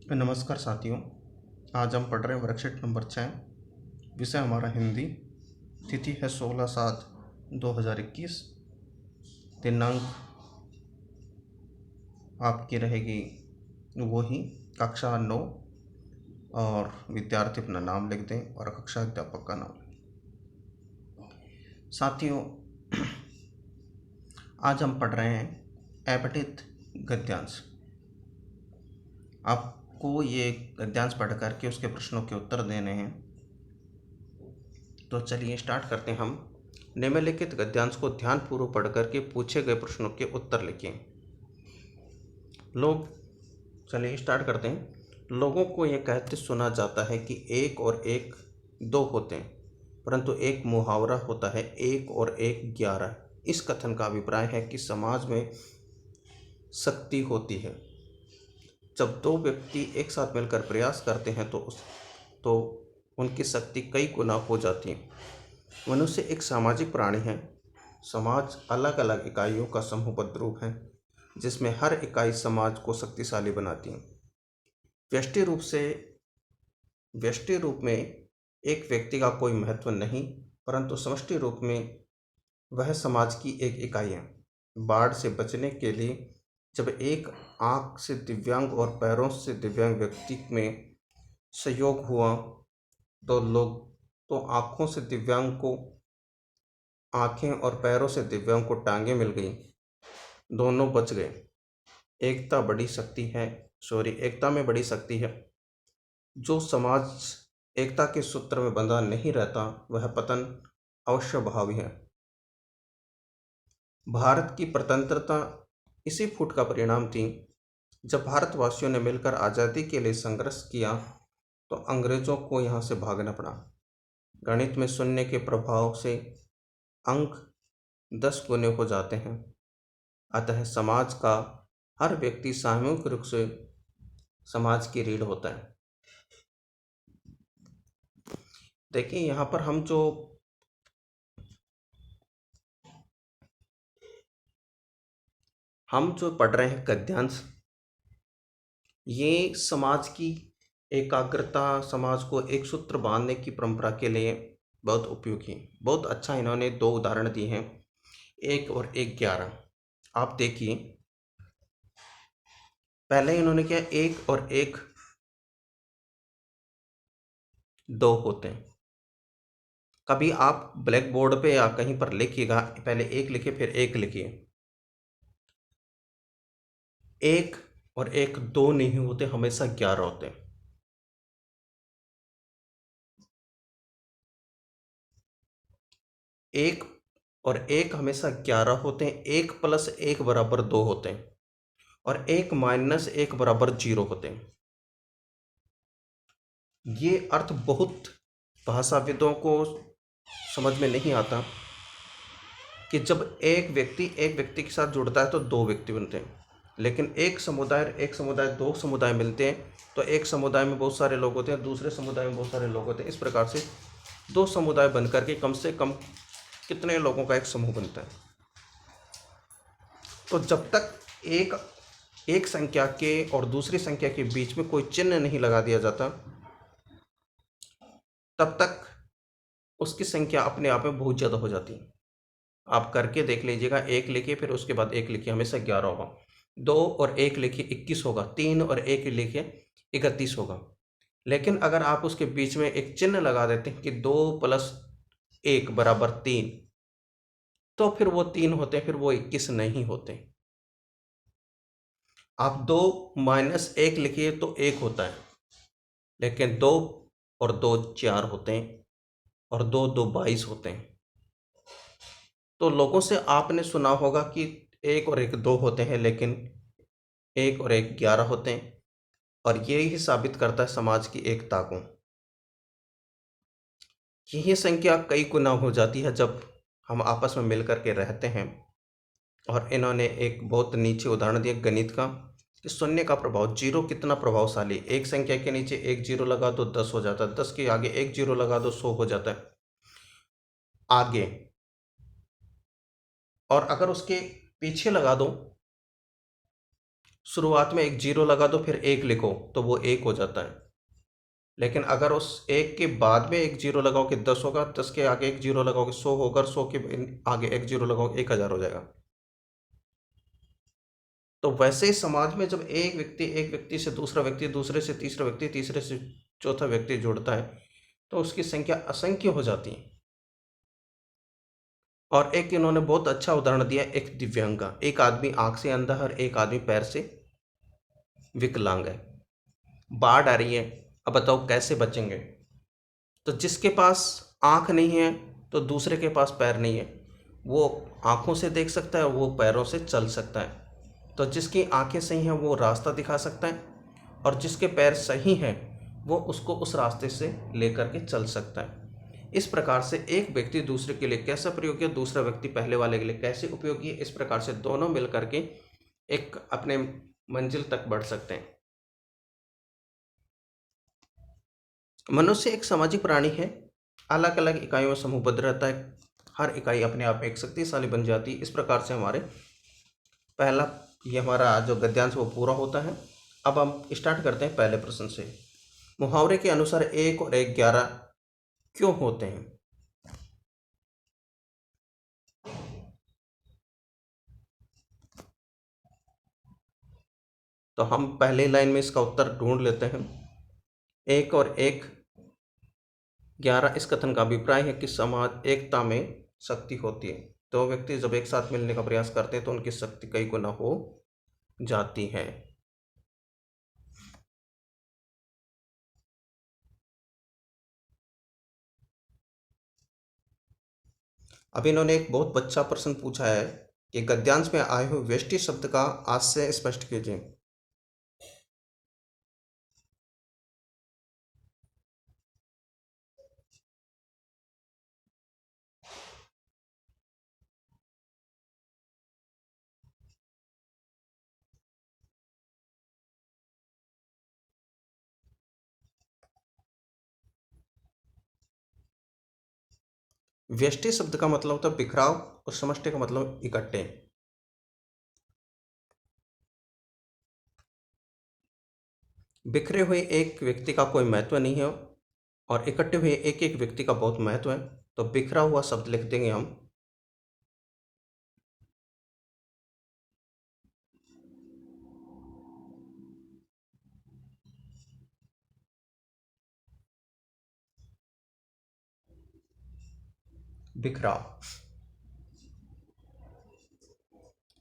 नमस्कार साथियों। आज हम पढ़ रहे हैं वर्कशीट नंबर 6। विषय हमारा हिंदी। तिथि है 16/7/2021। दिनांक आपकी रहेगी वही, कक्षा 9। और विद्यार्थी अपना नाम लिख दें और कक्षा अध्यापक का नाम। साथियों, आज हम पढ़ रहे हैं अपठित गद्यांश। आपको ये गद्यांश पढ़ करके उसके प्रश्नों के उत्तर देने हैं। तो चलिए स्टार्ट करते हैं। हम निम्नलिखित गद्यांश को ध्यानपूर्वक पढ़ करके पूछे गए प्रश्नों के उत्तर लिखें। चलिए स्टार्ट करते हैं। लोगों को यह कहते सुना जाता है कि एक और एक दो होते हैं, परंतु एक मुहावरा होता है एक और एक 11। इस कथन का अभिप्राय है कि समाज में शक्ति होती है। जब दो व्यक्ति एक साथ मिलकर प्रयास करते हैं तो उनकी शक्ति कई गुना हो जाती है। मनुष्य एक सामाजिक प्राणी है। समाज अलग अलग इकाइयों का समूहबद्ध रूप है, जिसमें हर इकाई समाज को शक्तिशाली बनाती है। व्यष्टि रूप में एक व्यक्ति का कोई महत्व नहीं, परंतु समष्टि रूप में वह समाज की एक इकाई है। बाढ़ से बचने के लिए जब एक आंख से दिव्यांग और पैरों से दिव्यांग व्यक्ति में सहयोग हुआ तो आंखों से दिव्यांग को आंखें और पैरों से दिव्यांग को टांगें मिल गई, दोनों बच गए। एकता में बड़ी शक्ति है। जो समाज एकता के सूत्र में बंधा नहीं रहता वह पतन अवश्य भावी है। भारत की स्वतंत्रता इसी फूट का परिणाम थी। जब भारतवासियों ने मिलकर आज़ादी के लिए संघर्ष किया तो अंग्रेजों को यहाँ से भागना पड़ा। गणित में शून्य के प्रभाव से अंक 10 गुने हो जाते हैं। अतः समाज का हर व्यक्ति सामूहिक रूप से समाज की रीढ़ होता है। देखिए, यहाँ पर हम जो पढ़ रहे हैं गद्यांश, ये समाज की एकाग्रता, समाज को एक सूत्र बांधने की परंपरा के लिए बहुत उपयोगी है। बहुत अच्छा इन्होंने 2 उदाहरण दिए हैं, 1 और 1 11। आप देखिए, पहले इन्होंने क्या, 1 और 1 2 होते हैं। कभी आप ब्लैक बोर्ड पे या कहीं पर लिखिएगा, पहले 1 लिखिए फिर 1 लिखिए। 1 और 1 2 नहीं होते, हमेशा 11 होते हैं। 1 और 1 हमेशा 11 होते हैं। 1 + 1 = 2 होते हैं और 1 - 1 = 0 होते हैं। ये अर्थ बहुत भाषाविदों को समझ में नहीं आता कि जब एक व्यक्ति के साथ जुड़ता है तो 2 व्यक्ति बनते हैं, लेकिन एक समुदाय 2 समुदाय मिलते हैं तो एक समुदाय में बहुत सारे लोग होते हैं, दूसरे समुदाय में बहुत सारे लोग होते हैं। इस प्रकार से 2 समुदाय बनकर के कम से कम कितने लोगों का एक समूह बनता है। तो जब तक एक संख्या के और दूसरी संख्या के बीच में कोई चिन्ह नहीं लगा दिया जाता, तब तक उसकी संख्या अपने आप में बहुत ज़्यादा हो जाती है। आप करके देख लीजिएगा, 1 लिखिए फिर उसके बाद 1 लिखिए, हमेशा 11 होगा। 2 और 1 लिखिए 21 होगा। 3 और 1 लिखिए 31 होगा। लेकिन अगर आप उसके बीच में एक चिन्ह लगा देते हैं कि 2 + 1 = 3, तो फिर वो 3 होते हैं, फिर वो 21 नहीं होते। आप 2 - 1 लिखिए तो 1 होता है, लेकिन 2 और 2 4 होते हैं और 2 2 22 होते हैं। तो लोगों से आपने सुना होगा कि 1 और 1 2 होते हैं, लेकिन 1 और 1 11 होते हैं, और यही साबित करता है समाज की एकता को। यही संख्या कई गुना हो जाती है जब हम आपस में मिलकर के रहते हैं। और इन्होंने एक बहुत नीचे उदाहरण दिया गणित का कि शून्य का प्रभाव, 0 कितना प्रभावशाली। एक संख्या के नीचे 1 0 लगा दो 10 हो जाता है, 10 के आगे 1 0 लगा दो 100 हो जाता है आगे। और अगर उसके पीछे लगा दो शुरुआत में एक जीरो लगा दो फिर एक लिखो तो वो एक हो जाता है। लेकिन अगर उस एक के बाद में एक जीरो लगाओगे 10 होगा, 10 के आगे एक जीरो लगाओगे 100 होगा, 100 के आगे एक जीरो लगाओगे 1000 हो जाएगा। तो वैसे ही समाज में जब एक व्यक्ति से दूसरा व्यक्ति, दूसरे से तीसरा व्यक्ति, तीसरे से चौथा व्यक्ति जुड़ता है तो उसकी संख्या असंख्य हो जाती है। और एक इन्होंने बहुत अच्छा उदाहरण दिया, एक दिव्यांग का। एक आदमी आंख से अंधा है और एक आदमी पैर से विकलांग है। बाढ़ आ रही है, अब बताओ कैसे बचेंगे? तो जिसके पास आंख नहीं है तो दूसरे के पास पैर नहीं है, वो आंखों से देख सकता है, वो पैरों से चल सकता है। तो जिसकी आंखें सही हैं वो रास्ता दिखा सकता है, और जिसके पैर सही हैं वो उसको उस रास्ते से लेकर के चल सकता है। इस प्रकार से एक व्यक्ति दूसरे के लिए कैसा प्रयोगी है, दूसरा व्यक्ति पहले वाले के लिए कैसे उपयोगी है, इस प्रकार से दोनों मिलकर के एक अपने मंजिल तक बढ़ सकते हैं। मनुष्य एक सामाजिक प्राणी है, अलग अलग इकाइयों में समूहबद्ध रहता है। हर इकाई अपने आप में एक शक्तिशाली बन जाती है। इस प्रकार से हमारे पहला ये हमारा जो गद्यांश वो पूरा होता है। अब हम स्टार्ट करते हैं पहले प्रश्न से। मुहावरे के अनुसार एक और एक 11 क्यों होते हैं? तो हम पहले लाइन में इसका उत्तर ढूंढ लेते हैं। एक और एक 11 इस कथन का अभिप्राय है कि समाज एकता में शक्ति होती है। दो व्यक्ति जब एक साथ मिलने का प्रयास करते हैं तो उनकी शक्ति कई गुना हो जाती है। अब इन्होंने एक बहुत अच्छा प्रश्न पूछा है कि गद्यांश में आए हुए वेष्टि शब्द का आशय स्पष्ट कीजिए। व्यष्टि शब्द का मतलब होता है बिखराव और समष्टि का मतलब इकट्ठे। बिखरे हुए एक व्यक्ति का कोई महत्व नहीं है और इकट्ठे हुए एक एक व्यक्ति का बहुत महत्व है। तो बिखरा हुआ शब्द लिख देंगे हम। बिखराव।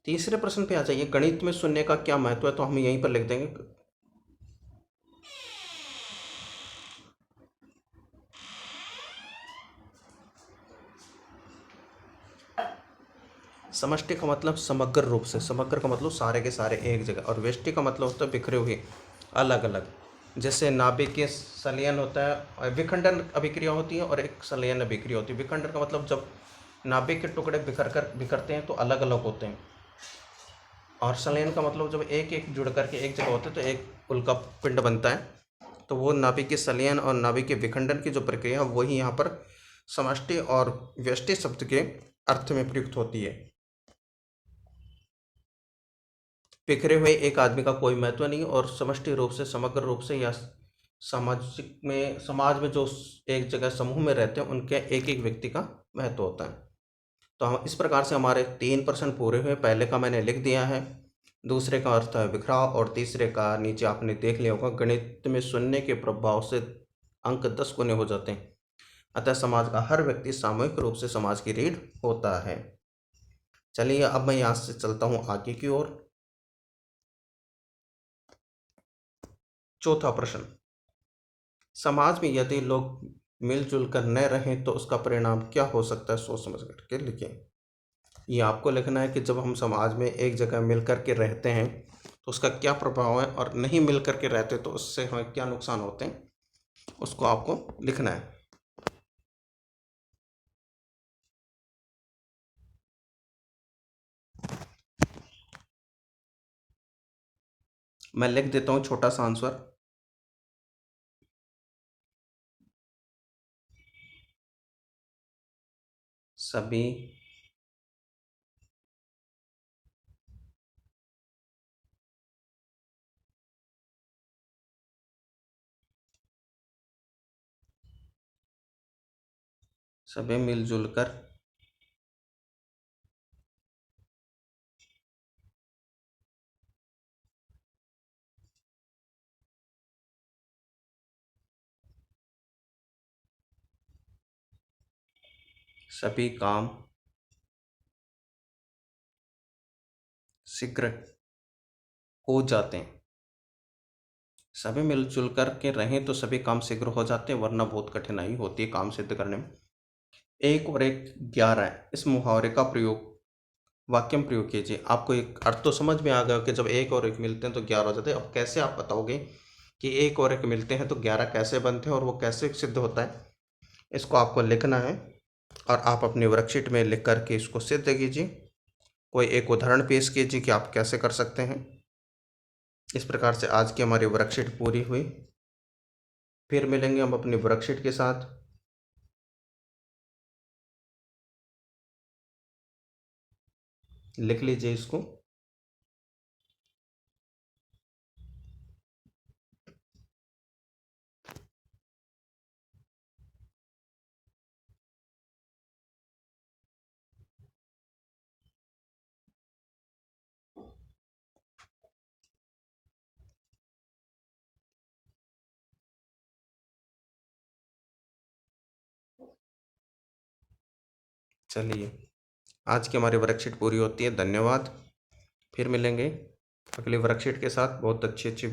तीसरे प्रश्न पे आ जाइए। गणित में शून्य का क्या महत्व है? तो हम यहीं पर लिख देंगे समष्टि का मतलब समग्र रूप से, समग्र का मतलब सारे के सारे एक जगह, और व्यष्टि का मतलब होता है बिखरे हुए, अलग अलग। जैसे नाभिकीय संलयन होता है और विखंडन अभिक्रिया होती है और एक संलयन अभिक्रिया होती है। विखंडन का मतलब जब नाभिक के टुकड़े बिखरते हैं तो अलग अलग होते हैं, और संलयन का मतलब जब एक एक जुड़ करके एक जगह होते हैं तो एक उल्का पिंड बनता है। तो वो नाभिक के संलयन और नाभिक के विखंडन की जो प्रक्रिया है वही यहाँ पर समष्टि और व्यष्टि शब्द के अर्थ में प्रयुक्त होती है। बिखरे हुए एक आदमी का कोई महत्व नहीं, और समष्टि रूप से, समग्र रूप से, या सामाजिक में, समाज में जो एक जगह समूह में रहते हैं उनके एक एक व्यक्ति का महत्व होता है। तो हम इस प्रकार से हमारे 3 प्रश्न पूरे हुए। पहले का मैंने लिख दिया है, दूसरे का अर्थ है बिखराव, और तीसरे का नीचे आपने देख लिया होगा, गणित में शून्य के प्रभाव से अंक 10 गुने हो जाते हैं। अतः समाज का हर व्यक्ति सामूहिक रूप से समाज की रीढ़ होता है। चलिए अब मैं यहाँ से चलता हूँ आगे की ओर। चौथा प्रश्न। समाज में यदि लोग मिलजुल कर न रहें तो उसका परिणाम क्या हो सकता है? सोच समझ करके लिखें। ये आपको लिखना है कि जब हम समाज में एक जगह मिल कर के रहते हैं तो उसका क्या प्रभाव है, और नहीं मिल कर के रहते तो उससे हमें क्या नुकसान होते हैं, उसको आपको लिखना है। मैं लिख देता हूँ छोटा सा आंसर। सभी सभी मिलजुल कर सभी काम शीघ्र हो जाते हैं। सभी मिलजुल कर के रहें तो सभी काम शीघ्र हो जाते हैं, वरना बहुत कठिनाई होती है काम सिद्ध करने में। एक और एक 11 है, इस मुहावरे का प्रयोग वाक्य में प्रयोग कीजिए। आपको एक अर्थ तो समझ में आ गया कि जब एक और एक मिलते हैं तो 11 हो जाते हैं। अब कैसे आप बताओगे कि एक और एक मिलते हैं तो 11 कैसे बनते हैं और वो कैसे सिद्ध होता है, इसको आपको लिखना है और आप अपनी वर्कशीट में लिख करके इसको सिद्ध कीजिए। कोई एक उदाहरण पेश कीजिए कि आप कैसे कर सकते हैं। इस प्रकार से आज की हमारी वर्कशीट पूरी हुई। फिर मिलेंगे हम अपनी वर्कशीट के साथ। लिख लीजिए इसको। चलिए, आज की हमारी वर्कशीट पूरी होती है। धन्यवाद। फिर मिलेंगे अगली वर्कशीट के साथ बहुत अच्छी अच्छी